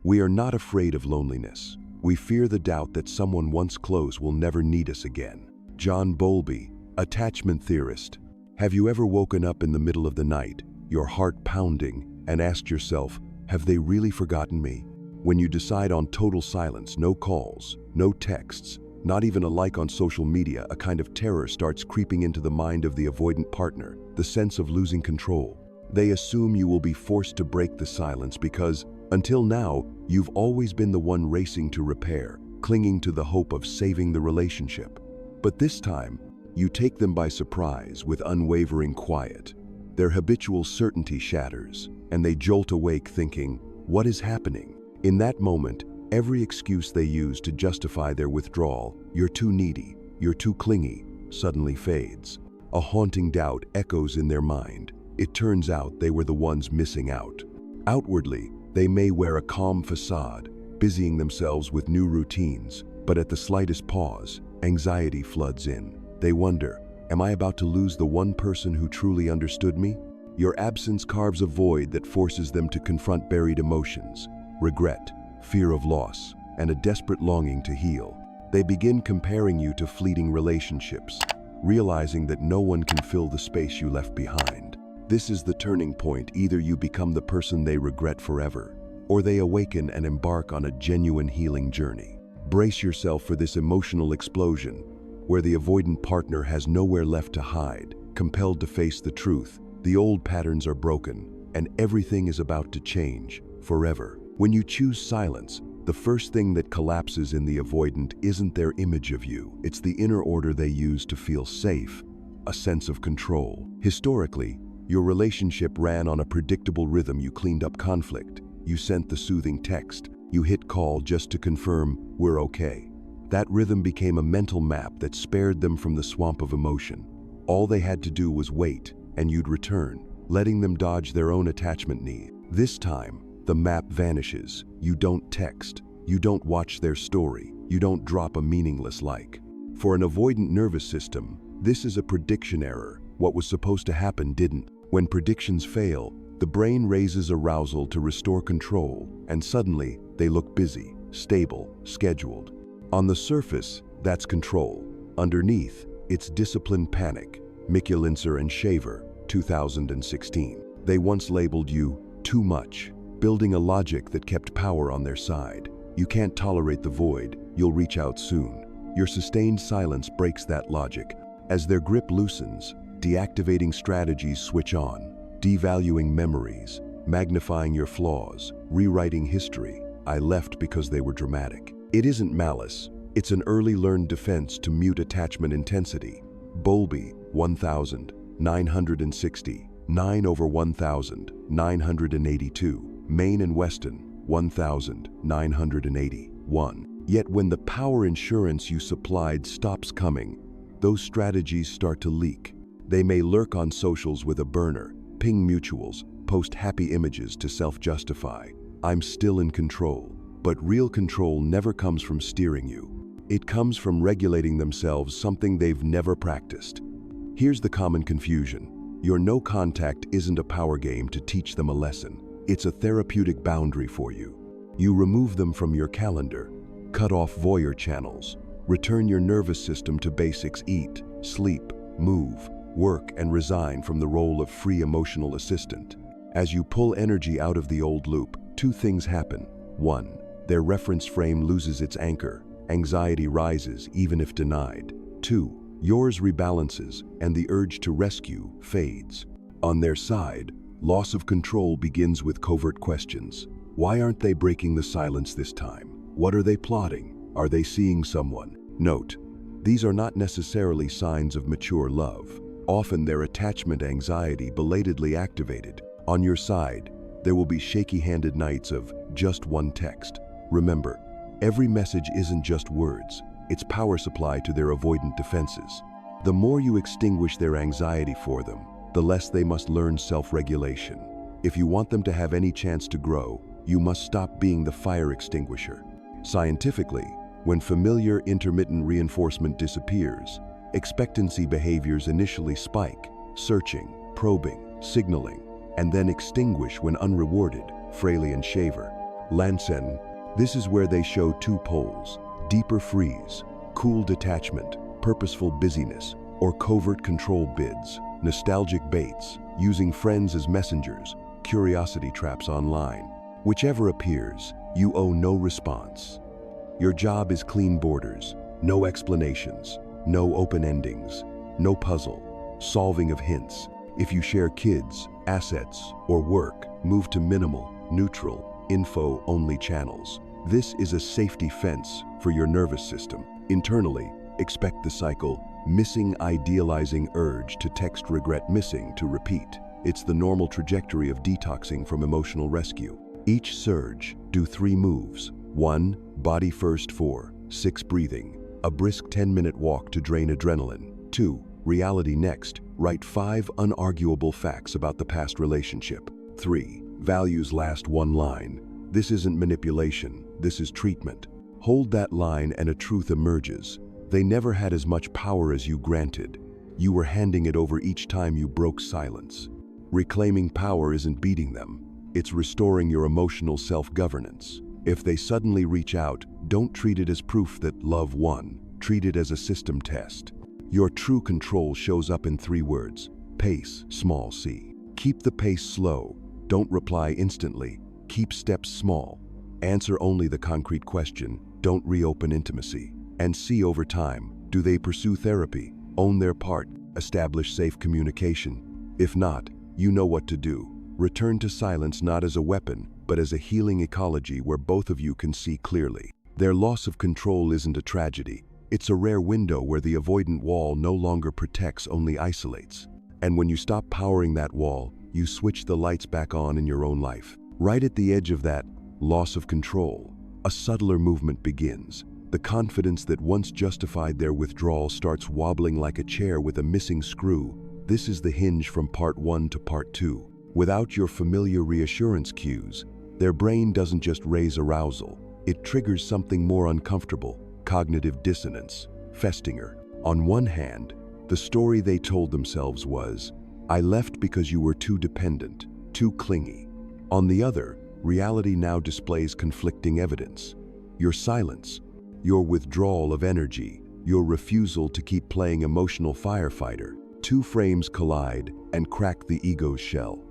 We are not afraid of loneliness. We fear the doubt that someone once close will never need us again. John Bowlby, attachment theorist. Have you ever woken up in the middle of the night, your heart pounding, and asked yourself, have they really forgotten me? When you decide on total silence, no calls, no texts, not even a like on social media, a kind of terror starts creeping into the mind of the avoidant partner, the sense of losing control. They assume you will be forced to break the silence because, until now, you've always been the one racing to repair, clinging to the hope of saving the relationship. But this time, you take them by surprise with unwavering quiet. Their habitual certainty shatters, and they jolt awake thinking, what is happening? In that moment, every excuse they use to justify their withdrawal, you're too needy, you're too clingy, suddenly fades. A haunting doubt echoes in their mind. It turns out they were the ones missing out. Outwardly, they may wear a calm facade, busying themselves with new routines, but at the slightest pause, anxiety floods in. They wonder, am I about to lose the one person who truly understood me? Your absence carves a void that forces them to confront buried emotions, regret, fear of loss, and a desperate longing to heal. They begin comparing you to fleeting relationships, realizing that no one can fill the space you left behind. This is the turning point. Either you become the person they regret forever, or they awaken and embark on a genuine healing journey. Brace yourself for this emotional explosion, where the avoidant partner has nowhere left to hide, compelled to face the truth. The old patterns are broken, and everything is about to change, forever. When you choose silence, the first thing that collapses in the avoidant isn't their image of you, it's the inner order they use to feel safe, a sense of control. Historically, your relationship ran on a predictable rhythm. You cleaned up conflict, you sent the soothing text, you hit call just to confirm, we're okay. That rhythm became a mental map that spared them from the swamp of emotion. All they had to do was wait, and you'd return, letting them dodge their own attachment need. This time, the map vanishes. You don't text, you don't watch their story, you don't drop a meaningless like. For an avoidant nervous system, this is a prediction error. What was supposed to happen didn't. When predictions fail, the brain raises arousal to restore control, and suddenly they look busy, stable, scheduled. On the surface, that's control. Underneath, it's disciplined panic. Mikulincer and Shaver, 2016. They once labeled you too much, building a logic that kept power on their side. You can't tolerate the void, you'll reach out soon. Your sustained silence breaks that logic. As their grip loosens, deactivating strategies switch on, devaluing memories, magnifying your flaws, rewriting history. I left because they were dramatic. It isn't malice, it's an early learned defense to mute attachment intensity. Bowlby, 1960, 9/1982, Main and Weston, 1981. Yet when the power insurance you supplied stops coming, those strategies start to leak. They may lurk on socials with a burner, ping mutuals, post happy images to self-justify. I'm still in control. But real control never comes from steering you. It comes from regulating themselves, something they've never practiced. Here's the common confusion. Your no contact isn't a power game to teach them a lesson. It's a therapeutic boundary for you. You remove them from your calendar, cut off voyeur channels, return your nervous system to basics: eat, sleep, move, work, and resign from the role of free emotional assistant. As you pull energy out of the old loop, two things happen. 1. Their reference frame loses its anchor. Anxiety rises even if denied. 2. Yours rebalances, and the urge to rescue fades. On their side, loss of control begins with covert questions. Why aren't they breaking the silence this time? What are they plotting? Are they seeing someone? Note, these are not necessarily signs of mature love. Often their attachment anxiety belatedly activated. On your side, there will be shaky-handed nights of just one text. Remember, every message isn't just words, it's power supply to their avoidant defenses. The more you extinguish their anxiety for them, the less they must learn self-regulation. If you want them to have any chance to grow, you must stop being the fire extinguisher. Scientifically, when familiar intermittent reinforcement disappears, expectancy behaviors initially spike, searching, probing, signaling, and then extinguish when unrewarded, Fraley and Shaver. Lansen, this is where they show two poles: deeper freeze, cool detachment, purposeful busyness, or covert control bids, nostalgic baits, using friends as messengers, curiosity traps online. Whichever appears, you owe no response. Your job is clean borders, no explanations, no open endings, no puzzle, solving of hints. If you share kids, assets, or work, move to minimal, neutral, info-only channels. This is a safety fence for your nervous system. Internally, expect the cycle, missing idealizing urge to text regret missing to repeat. It's the normal trajectory of detoxing from emotional rescue. Each surge, do 3 moves. 1. Body first. 4. 6. Breathing. A brisk 10-minute walk to drain adrenaline. 2. Reality next. Write 5 unarguable facts about the past relationship. 3. Values last 1 line. This isn't manipulation, this is treatment. Hold that line and a truth emerges. They never had as much power as you granted. You were handing it over each time you broke silence. Reclaiming power isn't beating them. It's restoring your emotional self-governance. If they suddenly reach out, don't treat it as proof that love won. Treat it as a system test. Your true control shows up in 3 words: pace, small c. Keep the pace slow. Don't reply instantly. Keep steps small. Answer only the concrete question. Don't reopen intimacy. And see over time, do they pursue therapy, own their part, establish safe communication? If not, you know what to do. Return to silence not as a weapon, but as a healing ecology where both of you can see clearly. Their loss of control isn't a tragedy. It's a rare window where the avoidant wall no longer protects, only isolates. And when you stop powering that wall, you switch the lights back on in your own life. Right at the edge of that loss of control, a subtler movement begins. The confidence that once justified their withdrawal starts wobbling like a chair with a missing screw. This is the hinge from part 1 to part 2. Without your familiar reassurance cues, their brain doesn't just raise arousal, it triggers something more uncomfortable: cognitive dissonance, Festinger. On one hand, the story they told themselves was, "I left because you were too dependent, too clingy." On the other, reality now displays conflicting evidence. Your silence, your withdrawal of energy, your refusal to keep playing emotional firefighter. 2 frames collide and crack the ego's shell.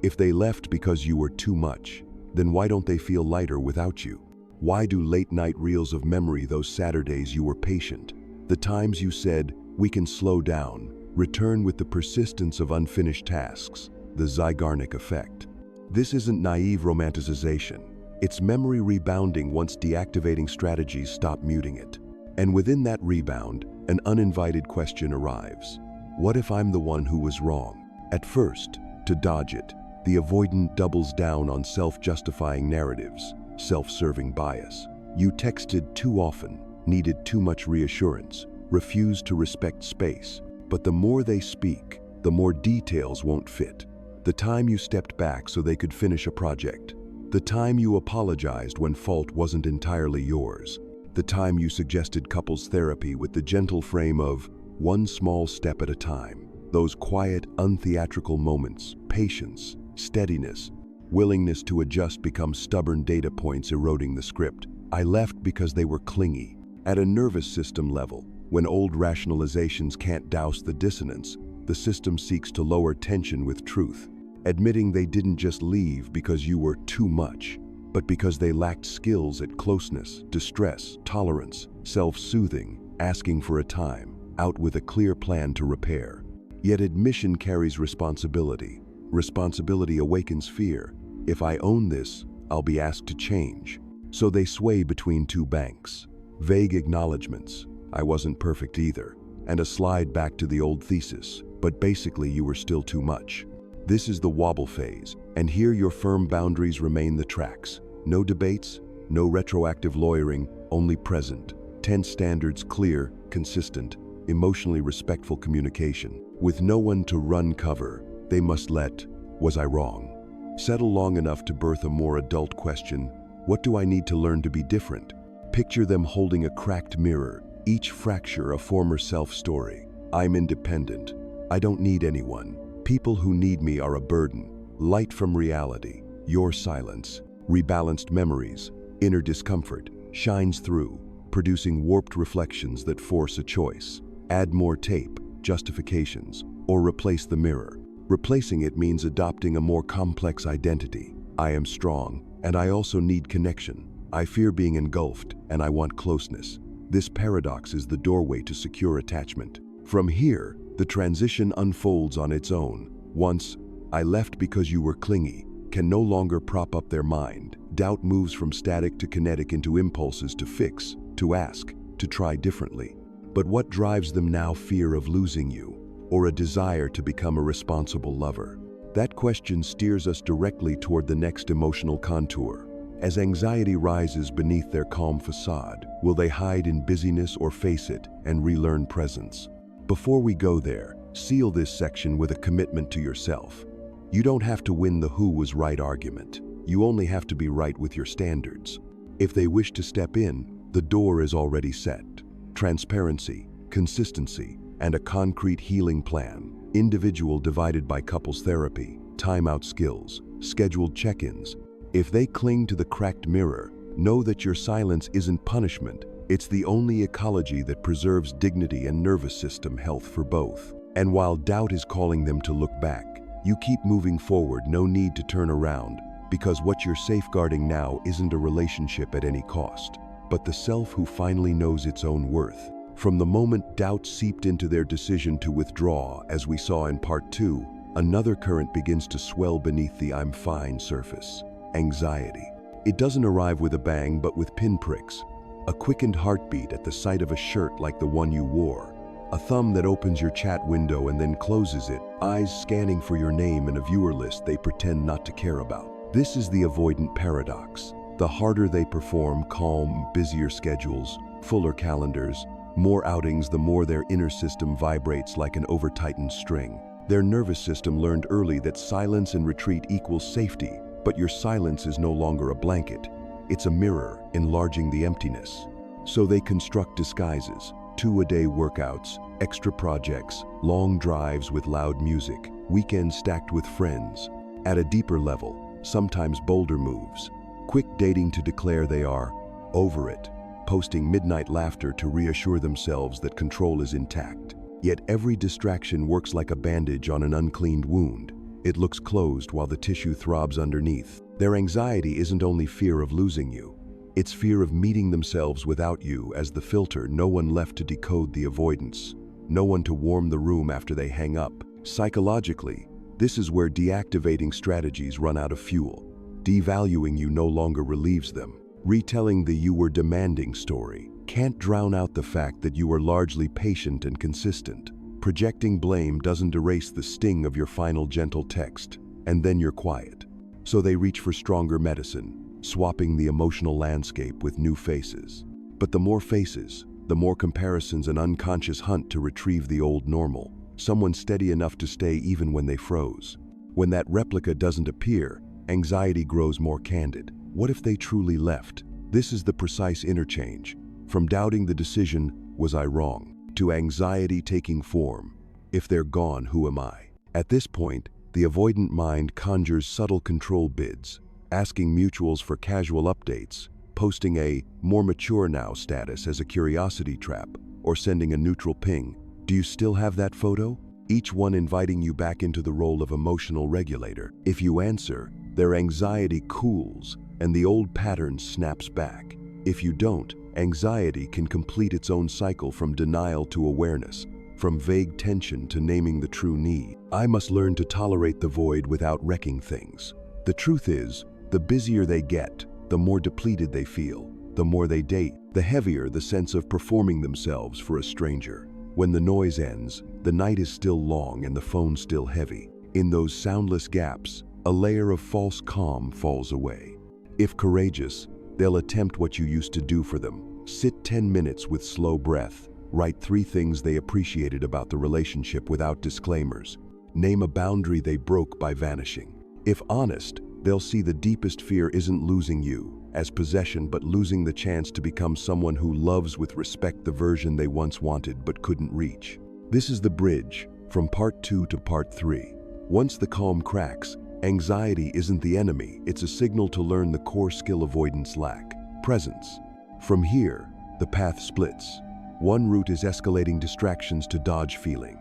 If they left because you were too much, then why don't they feel lighter without you? Why do late-night reels of memory those Saturdays you were patient? The times you said, "We can slow down," return with the persistence of unfinished tasks, the Zygarnik effect. This isn't naive romanticization. It's memory rebounding once deactivating strategies stop muting it. And within that rebound, an uninvited question arrives. What if I'm the one who was wrong? At first, to dodge it, the avoidant doubles down on self-justifying narratives, self-serving bias. You texted too often, needed too much reassurance, refused to respect space. But the more they speak, the more details won't fit. The time you stepped back so they could finish a project. The time you apologized when fault wasn't entirely yours. The time you suggested couples therapy with the gentle frame of one small step at a time. Those quiet, untheatrical moments, patience, steadiness, willingness to adjust become stubborn data points eroding the script. I left because they were clingy. At a nervous system level, when old rationalizations can't douse the dissonance, the system seeks to lower tension with truth, admitting they didn't just leave because you were too much, but because they lacked skills at closeness, distress, tolerance, self-soothing, asking for a time, out with a clear plan to repair. Yet admission carries responsibility. Responsibility awakens fear. If I own this, I'll be asked to change. So they sway between 2 banks. Vague acknowledgments, I wasn't perfect either, and a slide back to the old thesis, but basically you were still too much. This is the wobble phase, and here your firm boundaries remain the tracks. No debates, no retroactive lawyering, only present. Tense standards, clear, consistent, emotionally respectful communication. With no one to run cover, they must let, "Was I wrong?" settle long enough to birth a more adult question: what do I need to learn to be different? Picture them holding a cracked mirror, each fracture a former self story. I'm independent. I don't need anyone. People who need me are a burden. Light from reality. Your silence. rebalanced memories, inner discomfort, shines through, producing warped reflections that force a choice. Add more tape, justifications, or replace the mirror. Replacing it means adopting a more complex identity. I am strong, and I also need connection. I fear being engulfed, and I want closeness. This paradox is the doorway to secure attachment. From here, the transition unfolds on its own. Once, "I left because you were clingy," can no longer prop up their mind. Doubt moves from static to kinetic into impulses to fix, to ask, to try differently. But what drives them now? Fear of losing you, or a desire to become a responsible lover? That question steers us directly toward the next emotional contour. As anxiety rises beneath their calm facade, will they hide in busyness or face it and relearn presence? Before we go there, seal this section with a commitment to yourself. You don't have to win the who was right argument. You only have to be right with your standards. If they wish to step in, the door is already set. Transparency, consistency, and a concrete healing plan. Individual divided by couples therapy, timeout skills, scheduled check-ins. If they cling to the cracked mirror, know that your silence isn't punishment. It's the only ecology that preserves dignity and nervous system health for both. And while doubt is calling them to look back, you keep moving forward. No need to turn around, because what you're safeguarding now isn't a relationship at any cost, but the self who finally knows its own worth. From the moment doubt seeped into their decision to withdraw, as we saw in part 2, another current begins to swell beneath the "I'm fine" surface. Anxiety. It doesn't arrive with a bang, but with pinpricks. A quickened heartbeat at the sight of a shirt like the one you wore. A thumb that opens your chat window and then closes it. Eyes scanning for your name in a viewer list they pretend not to care about. This is the avoidant paradox. The harder they perform, calm, busier schedules, fuller calendars, more outings, the more their inner system vibrates like an over-tightened string. Their nervous system learned early that silence and retreat equals safety, but your silence is no longer a blanket. It's a mirror, enlarging the emptiness. So they construct disguises, 2-a-day workouts, extra projects, long drives with loud music, weekends stacked with friends. At a deeper level, sometimes bolder moves. Quick dating to declare they are over it, posting midnight laughter to reassure themselves that control is intact. Yet every distraction works like a bandage on an uncleaned wound. It looks closed while the tissue throbs underneath. Their anxiety isn't only fear of losing you. It's fear of meeting themselves without you as the filter. No one left to decode the avoidance. No one to warm the room after they hang up. Psychologically, this is where deactivating strategies run out of fuel. Devaluing you no longer relieves them. Retelling the "you were demanding" story can't drown out the fact that you were largely patient and consistent. Projecting blame doesn't erase the sting of your final gentle text, and then you're quiet. So they reach for stronger medicine, swapping the emotional landscape with new faces. But the more faces, the more comparisons, an unconscious hunt to retrieve the old normal, someone steady enough to stay even when they froze. When that replica doesn't appear, anxiety grows more candid. What if they truly left? This is the precise interchange. From doubting the decision, "Was I wrong?" to anxiety taking form. If they're gone, who am I? At this point, the avoidant mind conjures subtle control bids, asking mutuals for casual updates, posting a "more mature now" status as a curiosity trap, or sending a neutral ping. Do you still have that photo? Each one inviting you back into the role of emotional regulator. If you answer, their anxiety cools and the old pattern snaps back. If you don't, anxiety can complete its own cycle, from denial to awareness, from vague tension to naming the true need. I must learn to tolerate the void without wrecking things. The truth is, the busier they get, the more depleted they feel. The more they date, the heavier the sense of performing themselves for a stranger. When the noise ends, the night is still long and the phone still heavy. In those soundless gaps, a layer of false calm falls away. If courageous, they'll attempt what you used to do for them. Sit 10 minutes with slow breath. Write 3 things they appreciated about the relationship without disclaimers. Name a boundary they broke by vanishing. If honest, they'll see the deepest fear isn't losing you as possession, but losing the chance to become someone who loves with respect, the version they once wanted but couldn't reach. This is the bridge from part 2 to part 3. Once the calm cracks, Anxiety isn't the enemy, it's a signal to learn the core skill avoidance lack: presence. From here, the path splits. One route is escalating distractions to dodge feeling.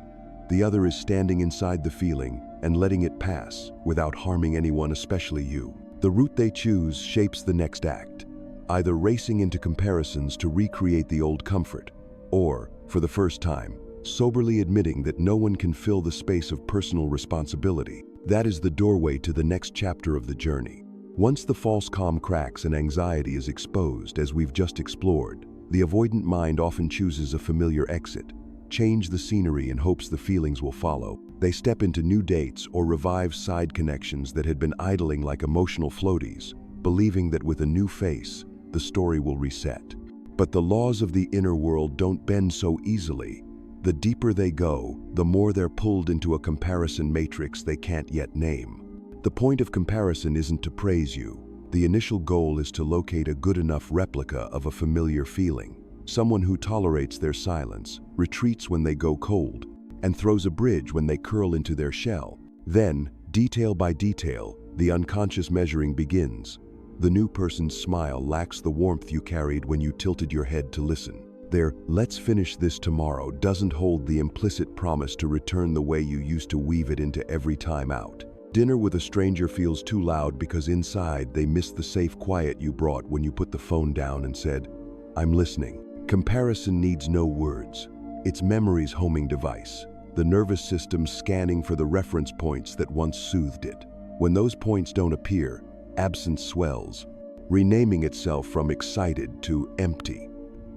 The other is standing inside the feeling and letting it pass without harming anyone, especially you. The route they choose shapes the next act, either racing into comparisons to recreate the old comfort, or, for the first time, soberly admitting that no one can fill the space of personal responsibility. That is the doorway to the next chapter of the journey. Once the false calm cracks and anxiety is exposed, as we've just explored, the avoidant mind often chooses a familiar exit. Change the scenery in hopes the feelings will follow. They step into new dates or revive side connections that had been idling like emotional floaties, believing that with a new face, the story will reset. But the laws of the inner world don't bend so easily. The deeper they go, the more they're pulled into a comparison matrix they can't yet name. The point of comparison isn't to praise you. The initial goal is to locate a good enough replica of a familiar feeling. Someone who tolerates their silence, retreats when they go cold, and throws a bridge when they curl into their shell. Then, detail by detail, the unconscious measuring begins. The new person's smile lacks the warmth you carried when you tilted your head to listen. Their "let's finish this tomorrow" doesn't hold the implicit promise to return the way you used to weave it into every time out. Dinner with a stranger feels too loud because inside they miss the safe quiet you brought when you put the phone down and said, "I'm listening." Comparison needs no words. It's memory's homing device, the nervous system scanning for the reference points that once soothed it. When those points don't appear, absence swells, renaming itself from excited to empty.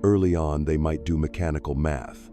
Early on, they might do mechanical math.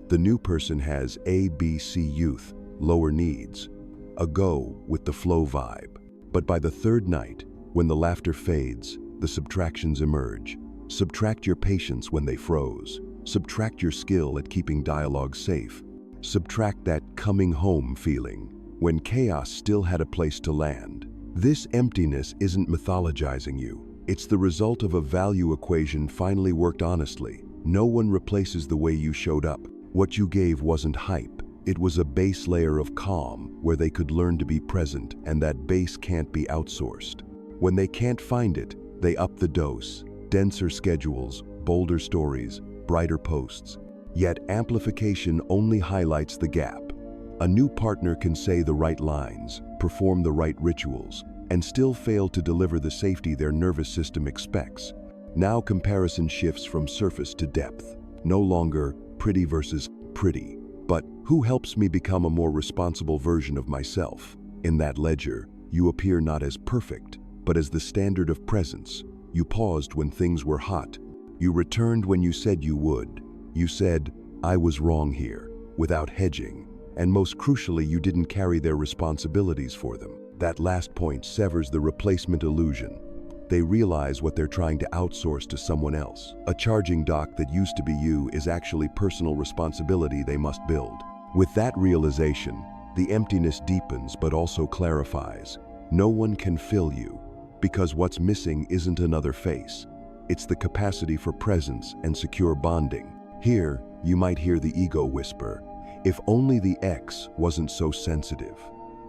The new person has A, B, C youth, lower needs, a go with the flow vibe. But by the third night, when the laughter fades, the subtractions emerge. Subtract your patience when they froze. Subtract your skill at keeping dialogue safe. Subtract that coming home feeling, when chaos still had a place to land. This emptiness isn't mythologizing you. It's the result of a value equation finally worked honestly. No one replaces the way you showed up. What you gave wasn't hype. It was a base layer of calm where they could learn to be present, and that base can't be outsourced. When they can't find it, they up the dose. Denser schedules, bolder stories, brighter posts. Yet amplification only highlights the gap. A new partner can say the right lines, perform the right rituals, and still fail to deliver the safety their nervous system expects. Now comparison shifts from surface to depth. No longer pretty versus pretty, but who helps me become a more responsible version of myself? In that ledger, you appear not as perfect, but as the standard of presence. You paused when things were hot. You returned when you said you would. You said, "I was wrong here," without hedging. And most crucially, you didn't carry their responsibilities for them. That last point severs the replacement illusion. They realize what they're trying to outsource to someone else. A charging dock that used to be you is actually personal responsibility they must build. With that realization, the emptiness deepens but also clarifies. No one can fill you, because what's missing isn't another face. It's the capacity for presence and secure bonding. Here, you might hear the ego whisper, if only the ex wasn't so sensitive.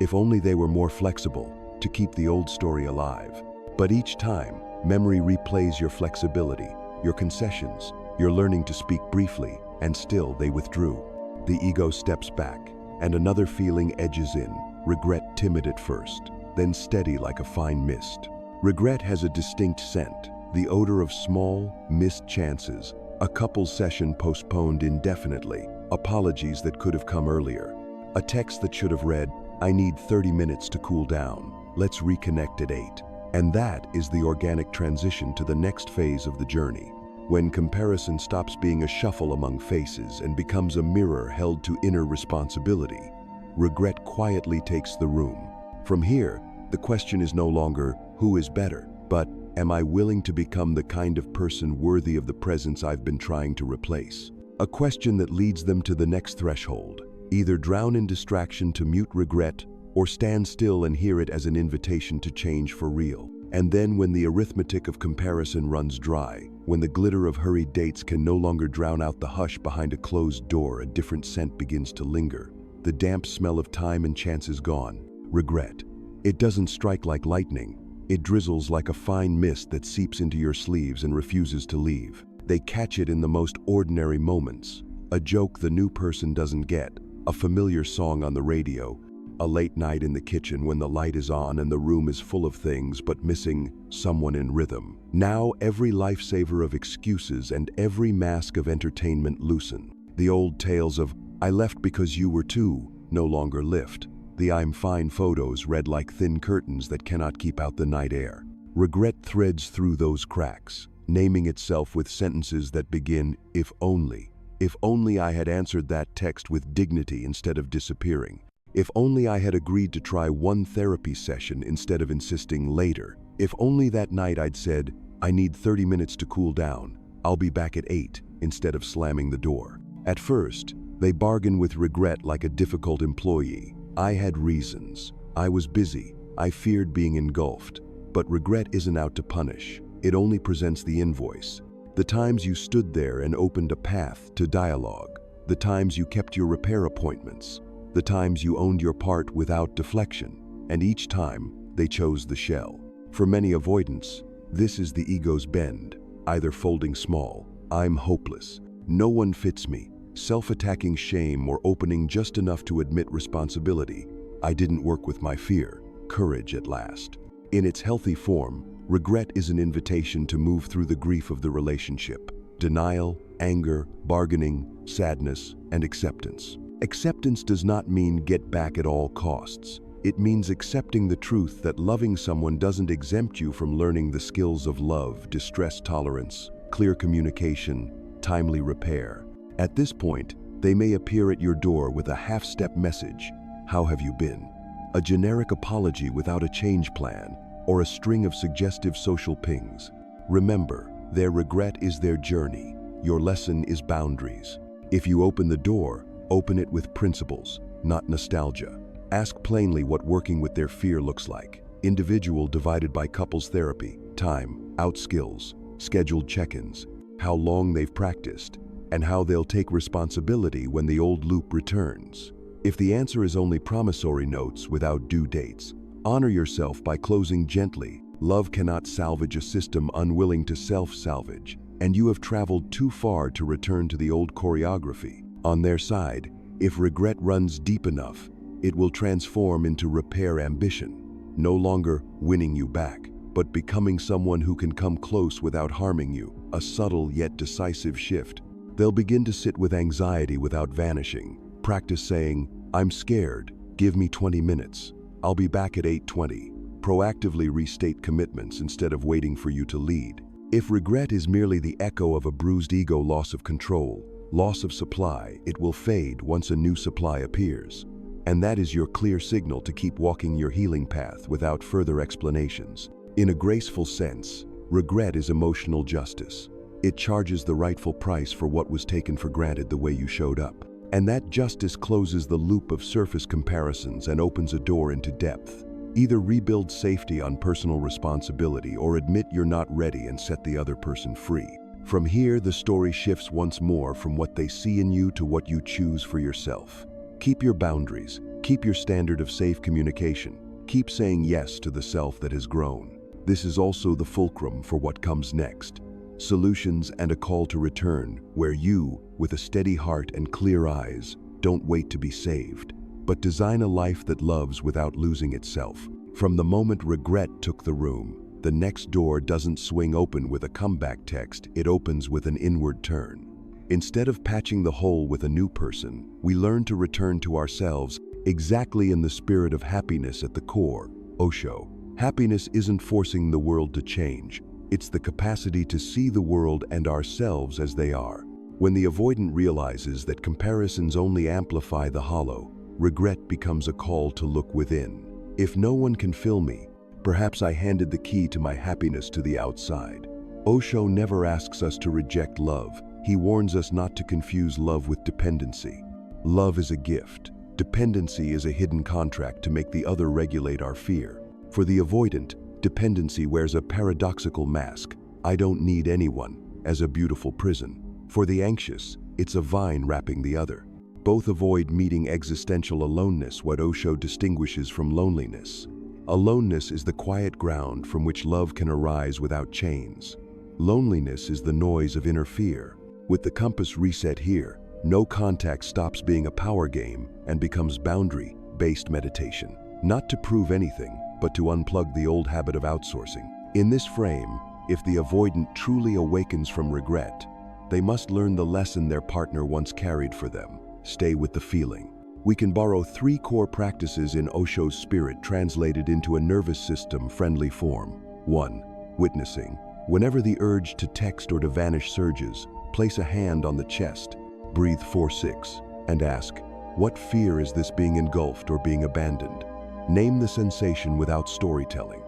If only they were more flexible to keep the old story alive. But each time, memory replays your flexibility, your concessions, your learning to speak briefly, and still they withdrew. The ego steps back, and another feeling edges in, regret, timid at first, then steady like a fine mist. Regret has a distinct scent, the odor of small, missed chances, a couple's session postponed indefinitely, apologies that could have come earlier, a text that should have read, "I need 30 minutes to cool down. Let's reconnect at 8. And that is the organic transition to the next phase of the journey, when comparison stops being a shuffle among faces and becomes a mirror held to inner responsibility. Regret quietly takes the room. From here, the question is no longer, who is better, but am I willing to become the kind of person worthy of the presence I've been trying to replace? A question that leads them to the next threshold. Either drown in distraction to mute regret, or stand still and hear it as an invitation to change for real. And then when the arithmetic of comparison runs dry, when the glitter of hurried dates can no longer drown out the hush behind a closed door, a different scent begins to linger. The damp smell of time and chance is gone. Regret. It doesn't strike like lightning. It drizzles like a fine mist that seeps into your sleeves and refuses to leave. They catch it in the most ordinary moments. A joke the new person doesn't get, a familiar song on the radio, a late night in the kitchen when the light is on and the room is full of things but missing someone in rhythm. Now every lifesaver of excuses and every mask of entertainment loosen. The old tales of, "I left because you were too," no longer lift. The "I'm fine" photos read like thin curtains that cannot keep out the night air. Regret threads through those cracks, naming itself with sentences that begin, "If only. If only I had answered that text with dignity instead of disappearing. If only I had agreed to try one therapy session instead of insisting later. If only that night I'd said, 'I need 30 minutes to cool down. I'll be back at 8, instead of slamming the door." At first, they bargain with regret like a difficult employee. "I had reasons. I was busy. I feared being engulfed." But regret isn't out to punish. It only presents the invoice. The times you stood there and opened a path to dialogue. The times you kept your repair appointments. The times you owned your part without deflection. And each time, they chose the shell. For many avoidants, this is the ego's bend, either folding small, "I'm hopeless. No one fits me," self-attacking shame, or opening just enough to admit responsibility. "I didn't work with my fear," courage at last. In its healthy form, regret is an invitation to move through the grief of the relationship. Denial, anger, bargaining, sadness, and acceptance. Acceptance does not mean get back at all costs. It means accepting the truth that loving someone doesn't exempt you from learning the skills of love, distress tolerance, clear communication, timely repair. At this point, they may appear at your door with a half-step message, "How have you been?" A generic apology without a change plan, or a string of suggestive social pings. Remember, their regret is their journey. Your lesson is boundaries. If you open the door, open it with principles, not nostalgia. Ask plainly what working with their fear looks like. Individual divided by couples therapy, time, out skills, scheduled check-ins, how long they've practiced, and how they'll take responsibility when the old loop returns. If the answer is only promissory notes without due dates, honor yourself by closing gently. Love cannot salvage a system unwilling to self-salvage, and you have traveled too far to return to the old choreography. On their side, if regret runs deep enough, it will transform into repair ambition, no longer winning you back, but becoming someone who can come close without harming you, a subtle yet decisive shift. They'll begin to sit with anxiety without vanishing. Practice saying, "I'm scared, give me 20 minutes. I'll be back at 8:20. Proactively restate commitments instead of waiting for you to lead. If regret is merely the echo of a bruised ego loss of control, loss of supply, it will fade once a new supply appears. And that is your clear signal to keep walking your healing path without further explanations. In a graceful sense, regret is emotional justice. It charges the rightful price for what was taken for granted the way you showed up. And that justice closes the loop of surface comparisons and opens a door into depth. Either rebuild safety on personal responsibility or admit you're not ready and set the other person free. From here, the story shifts once more from what they see in you to what you choose for yourself. Keep your boundaries, keep your standard of safe communication, keep saying yes to the self that has grown. This is also the fulcrum for what comes next. Solutions and a call to return, where you, with a steady heart and clear eyes, don't wait to be saved, but design a life that loves without losing itself. From the moment regret took the room, the next door doesn't swing open with a comeback text, it opens with an inward turn. Instead of patching the hole with a new person, we learn to return to ourselves exactly in the spirit of happiness at the core. Osho. Happiness isn't forcing the world to change. It's the capacity to see the world and ourselves as they are. When the avoidant realizes that comparisons only amplify the hollow, regret becomes a call to look within. If no one can fill me, perhaps I handed the key to my happiness to the outside. Osho never asks us to reject love. He warns us not to confuse love with dependency. Love is a gift. Dependency is a hidden contract to make the other regulate our fear. For the avoidant, dependency wears a paradoxical mask. I don't need anyone, as a beautiful prison. For the anxious, it's a vine wrapping the other. Both avoid meeting existential aloneness, what Osho distinguishes from loneliness. Aloneness is the quiet ground from which love can arise without chains. Loneliness is the noise of inner fear. With the compass reset here, no contact stops being a power game and becomes boundary-based meditation. Not to prove anything, but to unplug the old habit of outsourcing. In this frame, if the avoidant truly awakens from regret, they must learn the lesson their partner once carried for them. Stay with the feeling. We can borrow 3 core practices in Osho's spirit translated into a nervous system-friendly form. 1. Witnessing. Whenever the urge to text or to vanish surges, place a hand on the chest, breathe 4-6, and ask, what fear is this being engulfed or being abandoned? Name the sensation without storytelling.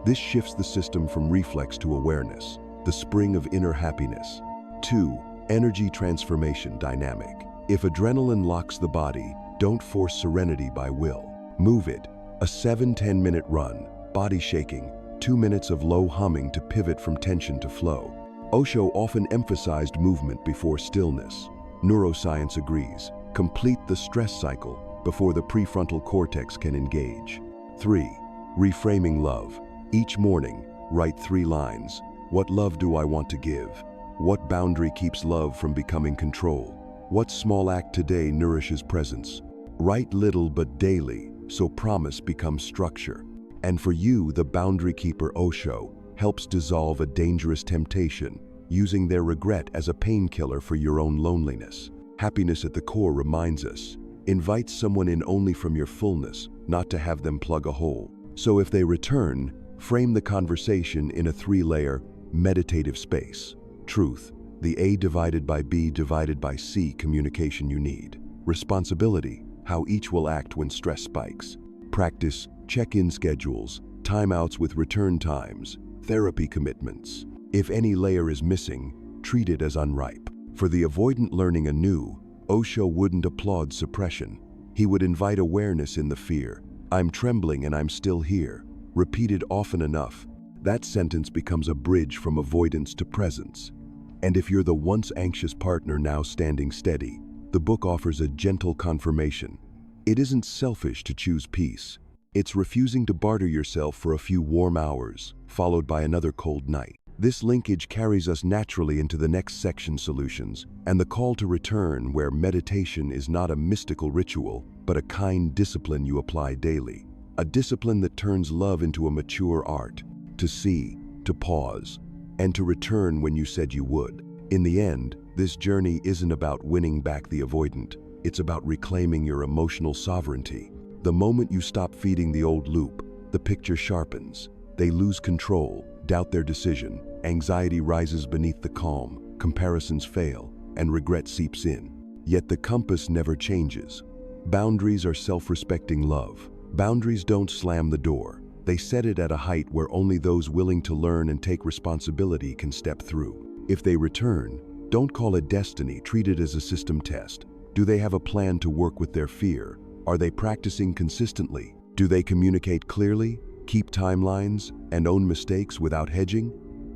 This shifts the system from reflex to awareness, the spring of inner happiness. 2. Energy transformation dynamic. If adrenaline locks the body, don't force serenity by will. Move it. A 7-10 minute run, body shaking, 2 minutes of low humming to pivot from tension to flow. Osho often emphasized movement before stillness. Neuroscience agrees. Complete the stress cycle before the prefrontal cortex can engage. 3. Reframing love. Each morning, write 3 lines. What love do I want to give? What boundary keeps love from becoming control? What small act today nourishes presence? Write little but daily, so promise becomes structure. And for you, the boundary keeper Osho helps dissolve a dangerous temptation, using their regret as a painkiller for your own loneliness. Happiness at the core reminds us, invite someone in only from your fullness, not to have them plug a hole. So if they return, frame the conversation in a 3-layer, meditative space. Truth, the A divided by B divided by C communication you need. Responsibility, how each will act when stress spikes. Practice, check-in schedules, timeouts with return times, therapy commitments. If any layer is missing, treat it as unripe. For the avoidant learning anew, Osho wouldn't applaud suppression. He would invite awareness in the fear. I'm trembling and I'm still here. Repeated often enough, that sentence becomes a bridge from avoidance to presence. And if you're the once anxious partner now standing steady, the book offers a gentle confirmation. It isn't selfish to choose peace. It's refusing to barter yourself for a few warm hours, followed by another cold night. This linkage carries us naturally into the next section, solutions, and the call to return, where meditation is not a mystical ritual, but a kind discipline you apply daily. A discipline that turns love into a mature art, to see, to pause, and to return when you said you would. In the end, this journey isn't about winning back the avoidant. It's about reclaiming your emotional sovereignty. The moment you stop feeding the old loop, the picture sharpens. They lose control, doubt their decision, anxiety rises beneath the calm, comparisons fail, and regret seeps in. Yet the compass never changes. Boundaries are self-respecting love. Boundaries don't slam the door. They set it at a height where only those willing to learn and take responsibility can step through. If they return, don't call it destiny, treat it as a system test. Do they have a plan to work with their fear? Are they practicing consistently? Do they communicate clearly, keep timelines, and own mistakes without hedging?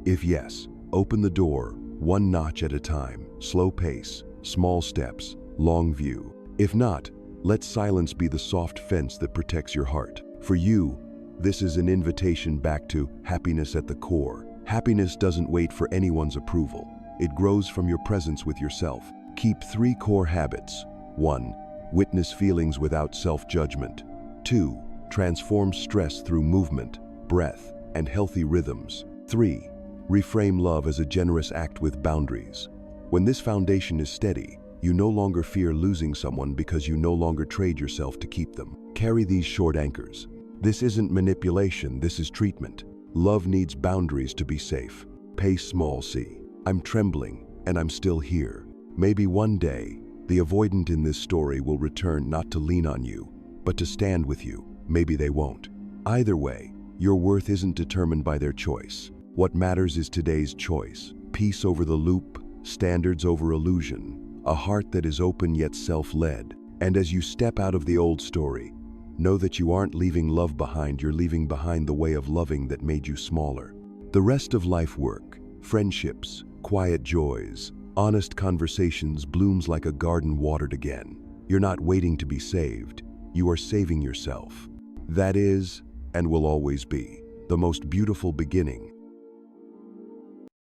If yes, open the door, 1 notch at a time, slow pace, small steps, long view. If not, let silence be the soft fence that protects your heart. For you, this is an invitation back to happiness at the core. Happiness doesn't wait for anyone's approval. It grows from your presence with yourself. Keep 3 core habits. 1. Witness feelings without self-judgment. 2. Transform stress through movement, breath, and healthy rhythms. 3. Reframe love as a generous act with boundaries. When this foundation is steady, you no longer fear losing someone because you no longer trade yourself to keep them. Carry these short anchors. This isn't manipulation, this is treatment. Love needs boundaries to be safe. Pace small c. I'm trembling, and I'm still here. Maybe one day, the avoidant in this story will return not to lean on you, but to stand with you. Maybe they won't. Either way, your worth isn't determined by their choice. What matters is today's choice. Peace over the loop, standards over illusion, a heart that is open yet self-led. And as you step out of the old story, know that you aren't leaving love behind, you're leaving behind the way of loving that made you smaller. The rest of life work, friendships, quiet joys, honest conversations blooms like a garden watered again. You're not waiting to be saved, you are saving yourself. That is, and will always be, the most beautiful beginning